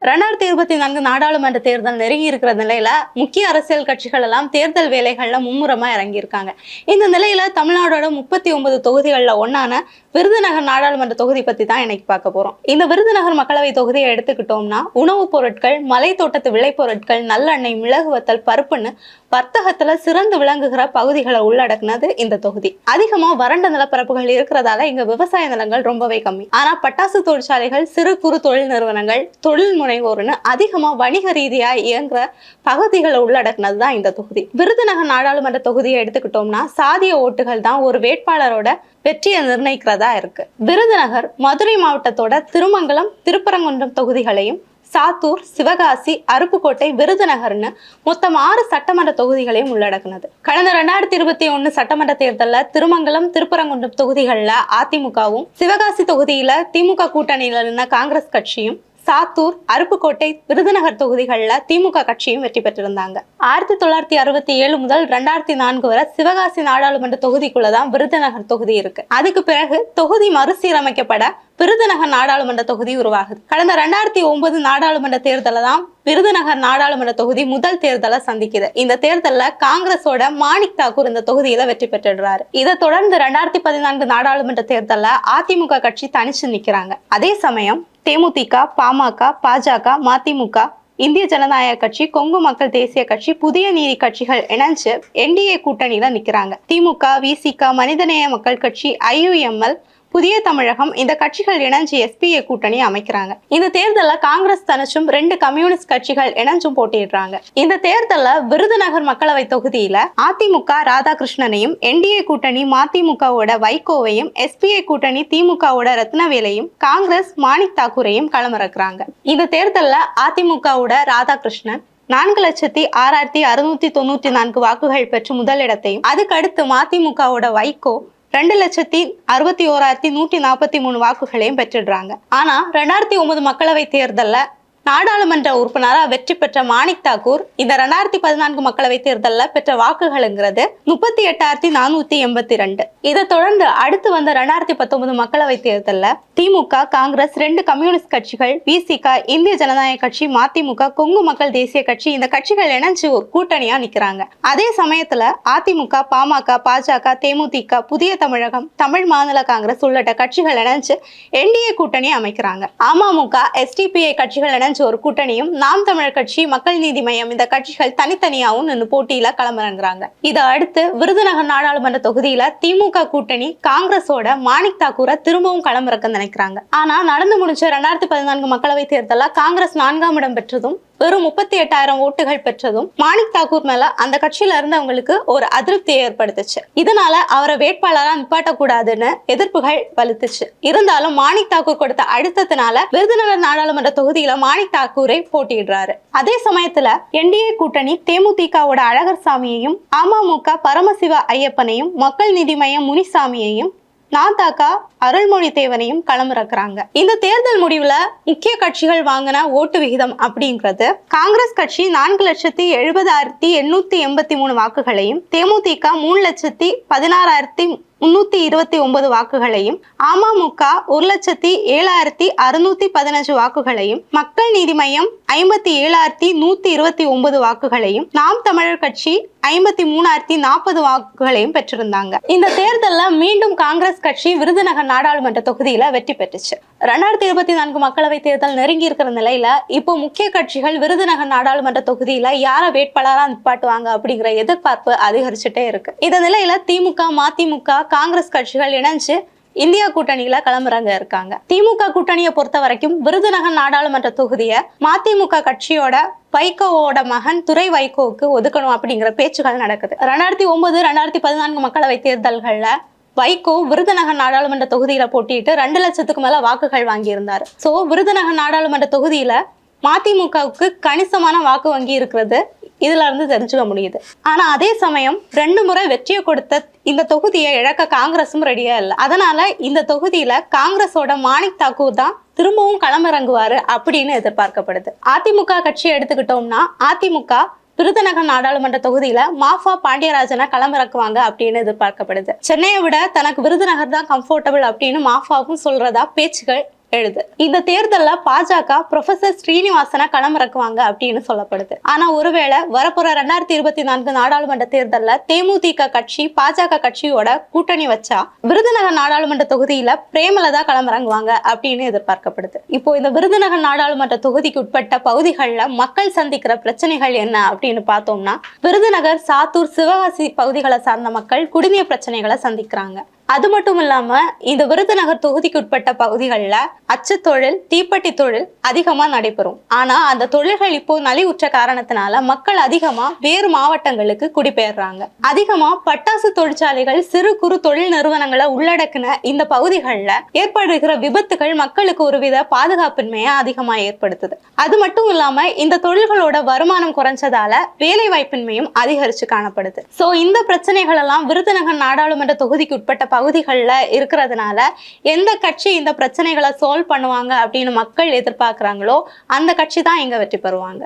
2024 நாடாளுமன்ற தேர்தல் நெருங்கி இருக்கிற நிலையில முக்கிய அரசியல் கட்சிகள் எல்லாம் தேர்தல் வேலைகள்ல மும்முரமா இறங்கியிருக்காங்க. இந்த நிலையில தமிழ்நாடோட 39 தொகுதிகள்ல ஒன்னான விருதுநகர் நாடாளுமன்ற தொகுதி பத்தி தான் இன்னைக்கு பார்க்க போறோம். இந்த விருதுநகர் மக்களவை தொகுதியை எடுத்துக்கிட்டோம்னா உணவுப் பொருட்கள், மலை தோட்டத்து விளைபொருட்கள், நல்லெண்ணெய், மிளகு வத்தல், பருப்புன்னு வர்த்தகத்துல சிறந்து விளங்குகிற பகுதிகளை உள்ளடக்குனது இந்த தொகுதி. அதிகமா வறண்ட நிலப்பரப்புகள் இருக்கிறதால இங்க விவசாய நிலங்கள் ரொம்பவே கம்மி. ஆனா பட்டாசு தொழிற்சாலைகள், சிறு குறு தொழில் நிறுவனங்கள், தொழில் முனைவோர்னு அதிகமா வணிக ரீதியா இயங்குற பகுதிகளை உள்ளடக்குனதுதான் இந்த தொகுதி. விருதுநகர் நாடாளுமன்ற தொகுதியை எடுத்துக்கிட்டோம்னா சாதிய ஓட்டுகள் தான் ஒரு வேட்பாளரோட வெற்றியை நிர்ணயிக்கிறதா இருக்கு. விருதுநகர் மதுரை மாவட்டத்தோட திருமங்கலம், திருப்பரங்குன்றம் தொகுதிகளையும், சாத்தூர், சிவகாசி, அருப்புக்கோட்டை, விருதுநகர்னு மொத்தம் 6 சட்டமன்ற தொகுதிகளையும் உள்ளடக்குனது. கடந்த 2021 சட்டமன்ற தேர்தலில் திருமங்கலம், திருப்பரங்குன்றம் தொகுதிகளில் அதிமுகவும், சிவகாசி தொகுதியில திமுக கூட்டணியில இருந்த காங்கிரஸ் கட்சியும், சாத்தூர், அருப்புக்கோட்டை, விருதுநகர் தொகுதிகளில் திமுக கட்சியும் வெற்றி பெற்றிருந்தாங்க. 1967 முதல் 2004 வரை சிவகாசி நாடாளுமன்ற தொகுதிக்குள்ளதான் விருதுநகர் தொகுதி இருக்கு. அதுக்கு பிறகு தொகுதி மறுசீரமைக்கப்பட விருதுநகர் நாடாளுமன்ற தொகுதி உருவாகுது. கடந்த 2009 நாடாளுமன்ற தேர்தலில் தான் விருதுநகர் நாடாளுமன்ற தொகுதி முதல் தேர்தலை சந்திக்குது. இந்த தேர்தலில் காங்கிரஸோட மாணிக் தாக்கூர் இந்த தொகுதியில வெற்றி பெற்றுறாரு. இதை தொடர்ந்து 2014 நாடாளுமன்ற தேர்தலில் அதிமுக கட்சி தனிச்சு நிக்கிறாங்க. அதே சமயம் தேமுதிக, பாமக, பாஜக, மதிமுக, இந்திய ஜனநாயக கட்சி, கொங்கு மக்கள் தேசிய கட்சி, புதிய நீதி கட்சிகள் இணைஞ்சு என்டிஏ கூட்டணியில நிக்கிறாங்க. திமுக, விசிக, மனிதநேய மக்கள் கட்சி, IUML, புதிய தமிழகம், இந்த கட்சிகள் இணைஞ்சு SPA கூட்டணி அமைக்கிறாங்க. இந்த தேர்தலில் காங்கிரஸ் தனிச்சும் 2 கம்யூனிஸ்ட் கட்சிகள் இணைஞ்சும் போட்டியிடுறாங்க. இந்த தேர்தலில் விருதுநகர் மக்களவை தொகுதியில அதிமுக ராதாகிருஷ்ணனையும், NDA கூட்டணி மதிமுகவோட வைகோவையும், SPA கூட்டணி திமுகவோட ரத்னவேலையும், காங்கிரஸ் மாணிக் தாக்கூரையும் களமிறக்குறாங்க. இந்த தேர்தலில் அதிமுகவோட ராதாகிருஷ்ணன் 4,06,694 வாக்குகள் பெற்று முதலிடத்தையும், அதுக்கடுத்து மதிமுகவோட வைகோ 2,61,143 வாக்குகளையும் பெற்றுடுறாங்க. ஆனா 2009 மக்களவை தேர்தல்ல நாடாளுமன்ற உறுப்பினரா வெற்றி பெற்ற மாணிக் தாக்கூர் இந்த 2014 மக்களவை தேர்தலில் பெற்ற வாக்குகள்ங்கிறது 38,482. இதை தொடர்ந்து அடுத்து வந்த 2019 மக்களவை தேர்தலில் திமுக, காங்கிரஸ், 2 கம்யூனிஸ்ட் கட்சிகள், விசிக, இந்திய ஜனநாயக கட்சி, மதிமுக, கொங்கு மக்கள் தேசிய கட்சி, இந்த கட்சிகள் இணைஞ்சு ஒரு கூட்டணியா நிக்கிறாங்க. அதே சமயத்துல அதிமுக, பாமக, பாஜக, தேமுதிக, புதிய தமிழகம், தமிழ் மாநில காங்கிரஸ் உள்ளிட்ட கட்சிகள் இணைஞ்சு NDA கூட்டணி அமைக்கிறாங்க. அமமுக, SDPI கட்சிகள் இணைஞ்சு ஒரு கூட்டணியும், நாம் தமிழர் கட்சி, மக்கள் நீதி மையம், இந்த கட்சிகள் தனித்தனியாவும் நின்று போட்டியில களமிறங்குறாங்க. இதை அடுத்து விருதுநகர் நாடாளுமன்ற தொகுதியில திமுக கூட்டணி காங்கிரஸோட மாணிக் தாக்கூரை திரும்பவும் களமிறக்க நினைக்கிறாங்க. ஆனா நடந்து முடிஞ்ச 2014 மக்களவை தேர்தலில் காங்கிரஸ் 4ஆம் இடம் பெற்றதும் வெறும் 38,000 ஓட்டுகள் பெற்றதும் மாணிக் தாக்கூர் மேல அந்த கட்சியில இருந்தவங்களுக்கு ஒரு அதிருப்தியை ஏற்படுத்துச்சு. இதனால அவரை வேட்பாளரா நிப்பாட்டக்கூடாதுன்னு எதிர்ப்புகள் வலுத்துச்சு. இருந்தாலும் மாணிக் தாக்கூர் கொடுத்த அழுத்தத்தினால விருதுநகர் நாடாளுமன்ற தொகுதியில மாணிக் தாக்கூரை போட்டியிடுறாரு. அதே சமயத்துல NDA கூட்டணி தேமுதிகவோட அழகர் சாமியையும், அமமுக பரமசிவ ஐயப்பனையும், மக்கள் நீதி மையம் முனிசாமியையும், நாதாக்கா அருள்மொழி தேவனையும் களமிறக்குறாங்க. இந்த தேர்தல் முடிவுல முக்கிய கட்சிகள் வாங்கின ஓட்டு விகிதம் அப்படிங்கிறது காங்கிரஸ் கட்சி 4,70,883 வாக்குகளையும், தேமுதிக 3,16,329 வாக்குகளையும், அமமுக 1,07,615 வாக்குகளையும், மக்கள் நீதி மையம் 57,129 வாக்குகளையும், நாம் தமிழர் கட்சி 53,040 வாக்குகளையும் பெற்றிருந்தாங்க. இந்த தேர்தலில் மீண்டும் காங்கிரஸ் கட்சி விருதுநகர் நாடாளுமன்ற தொகுதியில வெற்றி பெற்றுச்சு. 2024 மக்களவை தேர்தல் நெருங்கி இருக்கிற நிலையில இப்போ முக்கிய கட்சிகள் விருதுநகர் நாடாளுமன்ற தொகுதியில யார வேட்பாளரா நிப்பாட்டுவாங்க அப்படிங்கிற எதிர்பார்ப்பு அதிகரிச்சுட்டே இருக்கு. இந்த நிலையில திமுக, மதிமுக, காங்கிரஸ் கட்சிகள் இணைஞ்சு இந்தியா கூட்டணியில களமிறங்க இருக்காங்க. திமுக கூட்டணியை பொறுத்த வரைக்கும் விருதுநகர் நாடாளுமன்ற தொகுதியை மதிமுக கட்சியோட வைகோவோட மகன் துரை வைகோவுக்கு ஒதுக்கணும் அப்படிங்கிற பேச்சுகள் நடக்குது. 2009, 2014 மக்களவை தேர்தல்கள்ல வைகோ விருதுநகர் நாடாளுமன்ற தொகுதியில போட்டிட்டு 2 லட்சத்துக்கு மேல வாக்குகள் வாங்கியிருந்தாரு. சோ விருதுநகர் நாடாளுமன்ற தொகுதியில மதிமுகவுக்கு கணிசமான வாக்கு வங்கி இருக்கிறது இதுல இருந்து தெரிஞ்சுக்க முடியுது. ஆனா அதே சமயம் 2 முறை வெற்றியை கொடுத்த இந்த தொகுதியை இழக்க காங்கிரஸும் ரெடியா இல்லை. அதனால இந்த தொகுதியில காங்கிரஸோட மாணிக் தாக்கூர் தான் திரும்பவும் களமிறங்குவாரு அப்படின்னு எதிர்பார்க்கப்படுது. அதிமுக கட்சியை எடுத்துக்கிட்டோம்னா அதிமுக விருதுநகர் நாடாளுமன்ற தொகுதியில மாஃபா பாண்டியராஜனை களமிறக்குவாங்க அப்படின்னு எதிர்பார்க்கப்படுது. சென்னையை விட தனக்கு விருதுநகர் தான் கம்ஃபர்டபுள் அப்படின்னு மாஃபாவும் சொல்றதா பேச்சுகள் எழுது. இந்த தேர்தல்ல பாஜக ப்ரொஃபசர் ஸ்ரீனிவாசனை களமிறக்குவாங்க அப்படின்னு சொல்லப்படுது. ஆனா ஒருவேளை வரப்போற 2024 நாடாளுமன்ற தேர்தல்ல தேமுதிக கட்சி பாஜக கட்சியோட கூட்டணி வச்சா விருதுநகர் நாடாளுமன்ற தொகுதியில பிரேமலதா களமிறங்குவாங்க அப்படின்னு எதிர்பார்க்கப்படுது. இப்போ இந்த விருதுநகர் நாடாளுமன்ற தொகுதிக்கு உட்பட்ட பகுதிகளில் மக்கள் சந்திக்கிற பிரச்சனைகள் என்ன அப்படின்னு பார்த்தோம்னா, விருதுநகர், சாத்தூர், சிவகாசி பகுதிகளை சார்ந்த மக்கள் குடிநீர் பிரச்சனைகளை சந்திக்கிறாங்க. அது மட்டும் இல்லாம இந்த விருதுநகர் தொகுதிக்கு உட்பட்ட பகுதிகளில் அச்சுத்தொழில், தீப்பெட்டி தொழில் அதிகமா நடைபெறும். ஆனா அந்த தொழில்கள் இப்போ நலிவுற்ற காரணத்தினால மக்கள் அதிகமா வேறு மாவட்டங்களுக்கு குடிபெயர்றாங்க. அதிகமா பட்டாசு தொழிற்சாலைகள், சிறு குறு தொழில் நிறுவனங்களை உள்ளடக்கின இந்த பகுதிகளில் ஏற்படுகிற விபத்துகள் மக்களுக்கு ஒருவித பாதுகாப்பின்மையை அதிகமா ஏற்படுத்துது. அது மட்டும் இல்லாம இந்த தொழில்களோட வருமானம் குறைஞ்சதால வேலை வாய்ப்பின்மையும் அதிகரிச்சு காணப்படுது. சோ இந்த பிரச்சனைகள் எல்லாம் விருதுநகர் நாடாளுமன்ற தொகுதிக்கு உட்பட்ட பகுதிகளில் இருக்கிறதுனால எந்த கட்சி இந்த பிரச்சனைகளை சால்வ் பண்ணுவாங்க அப்படின்னு மக்கள் எதிர்பார்க்குறாங்களோ அந்த கட்சி தான் இங்க வெற்றி பெறுவாங்க.